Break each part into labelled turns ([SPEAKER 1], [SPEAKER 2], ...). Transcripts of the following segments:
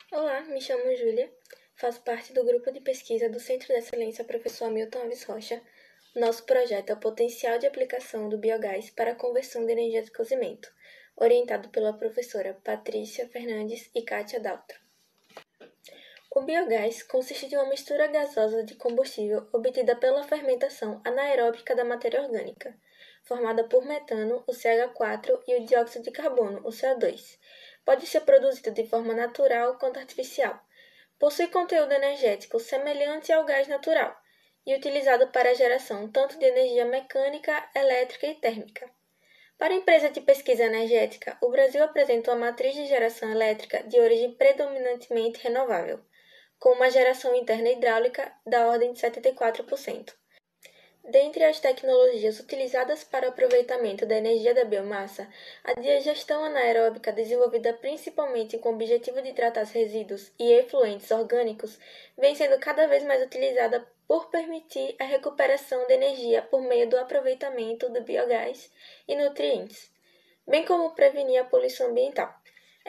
[SPEAKER 1] Olá, me chamo Júlia, faço parte do grupo de pesquisa do Centro de Excelência Professor Hamilton Alves Rocha. Nosso projeto é o potencial de aplicação do biogás para a conversão de energia de cozimento, orientado pela professora Patrícia Fernandes e Kátia Daltro. O biogás consiste de uma mistura gasosa de combustível obtida pela fermentação anaeróbica da matéria orgânica, formada por metano, o CH4, e o dióxido de carbono, o CO2. Pode ser produzido de forma natural quanto artificial. Possui conteúdo energético semelhante ao gás natural e utilizado para a geração tanto de energia mecânica, elétrica e térmica. Para a empresa de pesquisa energética, o Brasil apresenta uma matriz de geração elétrica de origem predominantemente renovável, com uma geração interna hidráulica da ordem de 74%. Dentre as tecnologias utilizadas para o aproveitamento da energia da biomassa, a digestão anaeróbica, desenvolvida principalmente com o objetivo de tratar os resíduos e efluentes orgânicos, vem sendo cada vez mais utilizada por permitir a recuperação de energia por meio do aproveitamento do biogás e nutrientes, bem como prevenir a poluição ambiental.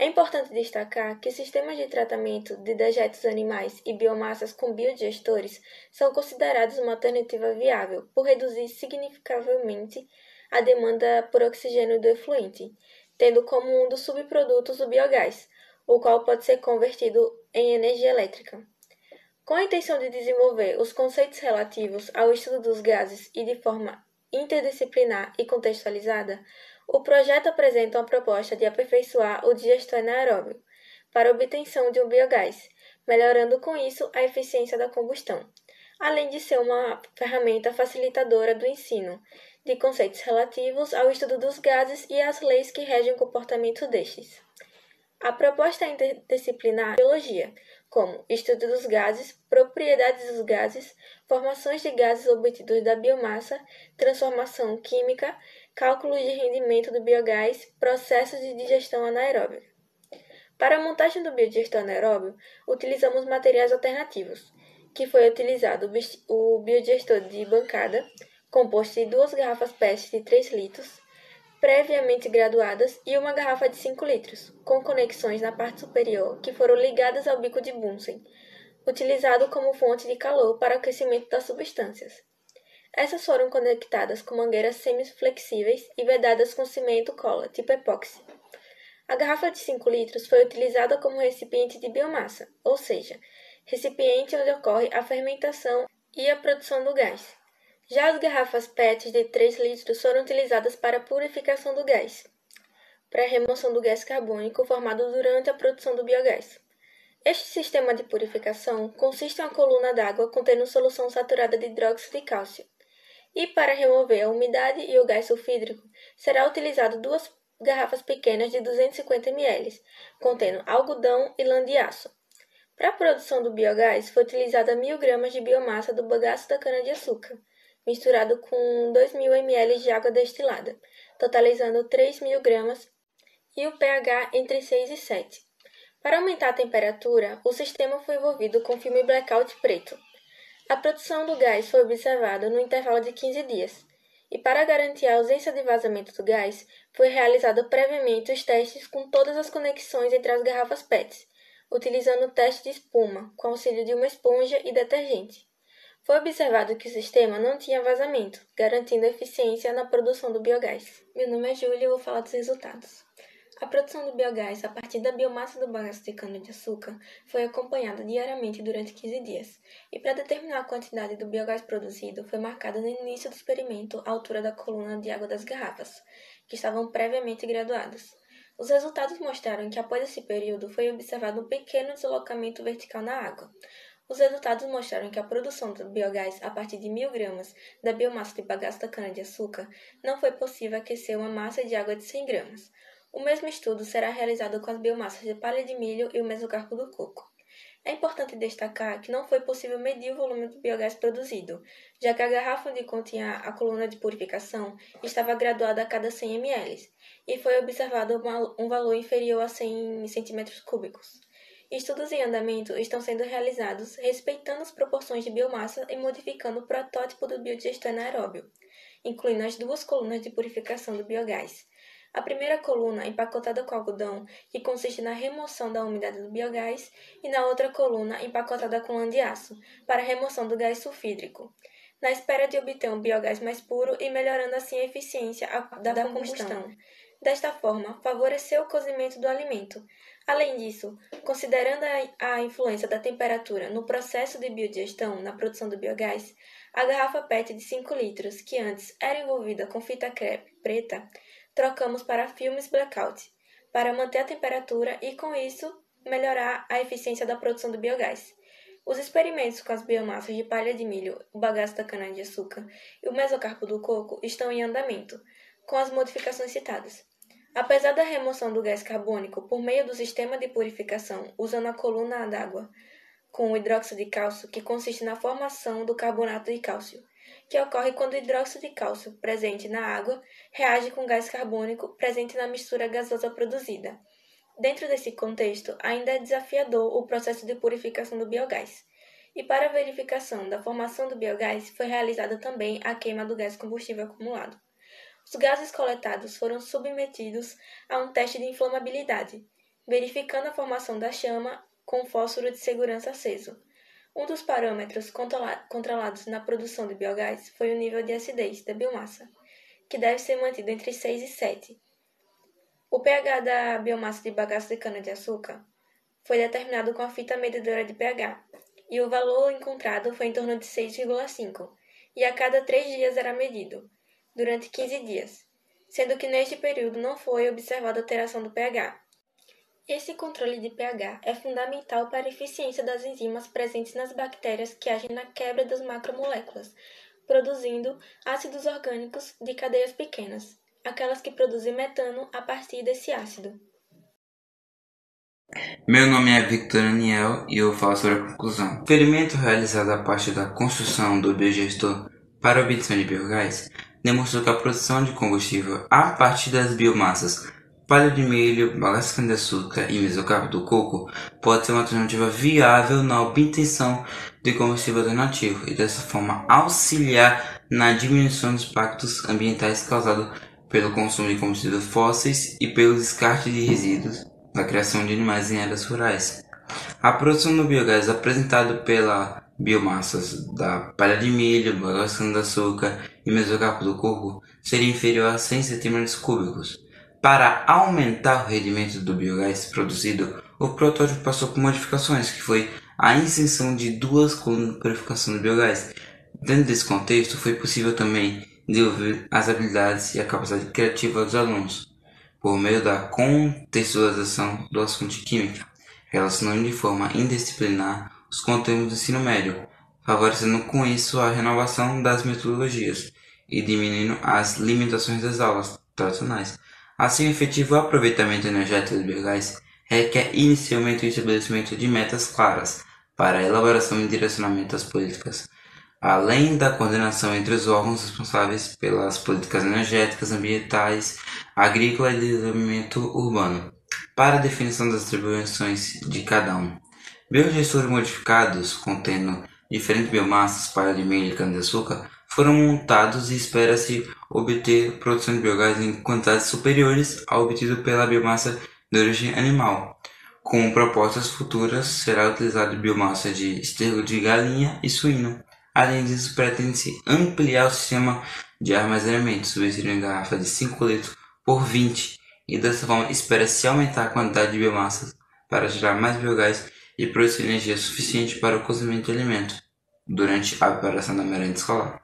[SPEAKER 1] É importante destacar que sistemas de tratamento de dejetos animais e biomassas com biodigestores são considerados uma alternativa viável por reduzir significativamente a demanda por oxigênio do efluente, tendo como um dos subprodutos o biogás, o qual pode ser convertido em energia elétrica. Com a intenção de desenvolver os conceitos relativos ao estudo dos gases e de forma interdisciplinar e contextualizada, o projeto apresenta uma proposta de aperfeiçoar o digestor anaeróbio para a obtenção de um biogás, melhorando com isso a eficiência da combustão, além de ser uma ferramenta facilitadora do ensino de conceitos relativos ao estudo dos gases e às leis que regem o comportamento destes. A proposta é interdisciplinar biologia, como estudo dos gases, propriedades dos gases, formações de gases obtidos da biomassa, transformação química, cálculos de rendimento do biogás, processos de digestão anaeróbica. Para a montagem do biodigestor anaeróbio, utilizamos materiais alternativos, que foi utilizado o biodigestor de bancada, composto de 2 garrafas PET de 3 litros, previamente graduadas, e uma garrafa de 5 litros, com conexões na parte superior que foram ligadas ao bico de Bunsen, utilizado como fonte de calor para o aquecimento das substâncias. Essas foram conectadas com mangueiras semiflexíveis e vedadas com cimento cola, tipo epóxi. A garrafa de 5 litros foi utilizada como recipiente de biomassa, ou seja, recipiente onde ocorre a fermentação e a produção do gás. Já as garrafas PET de 3 litros foram utilizadas para a purificação do gás, para a remoção do gás carbônico formado durante a produção do biogás. Este sistema de purificação consiste em uma coluna d'água contendo solução saturada de hidróxido de cálcio. E para remover a umidade e o gás sulfídrico, será utilizado 2 garrafas pequenas de 250 ml, contendo algodão e lã de aço. Para a produção do biogás, foi utilizada 1.000 gramas de biomassa do bagaço da cana-de-açúcar, misturado com 2.000 ml de água destilada, totalizando 3.000 gramas, e o pH entre 6 e 7. Para aumentar a temperatura, o sistema foi envolvido com filme blackout preto. A produção do gás foi observada no intervalo de 15 dias, e para garantir a ausência de vazamento do gás, foi realizado previamente os testes com todas as conexões entre as garrafas PET, utilizando o teste de espuma, com auxílio de uma esponja e detergente. Foi observado que o sistema não tinha vazamento, garantindo eficiência na produção do biogás. Meu nome é Júlia e eu vou falar dos resultados. A produção do biogás a partir da biomassa do bagaço de cana-de-açúcar foi acompanhada diariamente durante 15 dias, e para determinar a quantidade do biogás produzido foi marcada no início do experimento a altura da coluna de água das garrafas, que estavam previamente graduadas. Os resultados mostraram que após esse período foi observado um pequeno deslocamento vertical na água. Os resultados mostraram que a produção do biogás a partir de 1.000 gramas da biomassa de bagaço da cana-de-açúcar não foi possível aquecer uma massa de água de 100 gramas. O mesmo estudo será realizado com as biomassas de palha de milho e o mesocarpo do coco. É importante destacar que não foi possível medir o volume do biogás produzido, já que a garrafa onde continha a coluna de purificação estava graduada a cada 100 ml, e foi observado um valor inferior a 100 cm3. Estudos em andamento estão sendo realizados respeitando as proporções de biomassa e modificando o protótipo do biodigestor anaeróbio, incluindo as 2 colunas de purificação do biogás, A primeira coluna empacotada com algodão, que consiste na remoção da umidade do biogás, e na outra coluna empacotada com lã de aço, para a remoção do gás sulfídrico, na espera de obter um biogás mais puro e melhorando assim a eficiência da combustão. Desta forma, favoreceu o cozimento do alimento. Além disso, considerando a influência da temperatura no processo de biodigestão na produção do biogás, a garrafa PET de 5 litros, que antes era envolvida com fita crepe preta, trocamos para filmes blackout, para manter a temperatura e, com isso, melhorar a eficiência da produção do biogás. Os experimentos com as biomassas de palha de milho, o bagaço da cana-de-açúcar e o mesocarpo do coco estão em andamento, com as modificações citadas. Apesar da remoção do gás carbônico por meio do sistema de purificação usando a coluna d'água com o hidróxido de cálcio, que consiste na formação do carbonato de cálcio, que ocorre quando o hidróxido de cálcio presente na água reage com o gás carbônico presente na mistura gasosa produzida. Dentro desse contexto, ainda é desafiador o processo de purificação do biogás. E para a verificação da formação do biogás, foi realizada também a queima do gás combustível acumulado. Os gases coletados foram submetidos a um teste de inflamabilidade, verificando a formação da chama com fósforo de segurança aceso. Um dos parâmetros controlados na produção de biogás foi o nível de acidez da biomassa, que deve ser mantido entre 6 e 7. O pH da biomassa de bagaço de cana-de-açúcar foi determinado com a fita medidora de pH, e o valor encontrado foi em torno de 6,5, e a cada 3 dias era medido, durante 15 dias, sendo que neste período não foi observada alteração do pH. Esse controle de pH é fundamental para a eficiência das enzimas presentes nas bactérias que agem na quebra das macromoléculas, produzindo ácidos orgânicos de cadeias pequenas, aquelas que produzem metano a partir desse ácido.
[SPEAKER 2] Meu nome é Victor Daniel e eu falo sobre a conclusão. O experimento realizado a partir da construção do biodigestor para a obtenção de biogás demonstrou que a produção de combustível a partir das biomassas palha de milho, bagaço de cana-de-açúcar e mesocarpo do coco pode ser uma alternativa viável na obtenção de combustível alternativo e dessa forma auxiliar na diminuição dos impactos ambientais causados pelo consumo de combustíveis fósseis e pelo descarte de resíduos da criação de animais em áreas rurais. A produção do biogás apresentado pela biomassas da palha de milho, bagaço de cana-de-açúcar e mesocarpo do coco seria inferior a 100 cm3. Para aumentar o rendimento do biogás produzido, o protótipo passou por modificações, que foi a inserção de 2 colunas de purificação do biogás. Dentro desse contexto, foi possível também desenvolver as habilidades e a capacidade criativa dos alunos, por meio da contextualização do assunto de química, relacionando de forma indisciplinar os conteúdos do ensino médio, favorecendo com isso a renovação das metodologias e diminuindo as limitações das aulas tradicionais. Assim, o efetivo aproveitamento energético do biogás requer inicialmente o estabelecimento de metas claras para a elaboração e direcionamento das políticas, além da coordenação entre os órgãos responsáveis pelas políticas energéticas, ambientais, agrícolas e de desenvolvimento urbano, para a definição das atribuições de cada um. Biodigestores modificados, contendo diferentes biomassas, palha de milho e cana-de-açúcar, foram montados e espera-se obter produção de biogás em quantidades superiores ao obtido pela biomassa de origem animal. Com propostas futuras, será utilizada biomassa de esterco de galinha e suíno. Além disso, pretende-se ampliar o sistema de armazenamento, substituindo em garrafa de 5 litros por 20, e dessa forma espera-se aumentar a quantidade de biomassas para gerar mais biogás e produzir energia suficiente para o cozimento de alimentos durante a preparação da merenda escolar.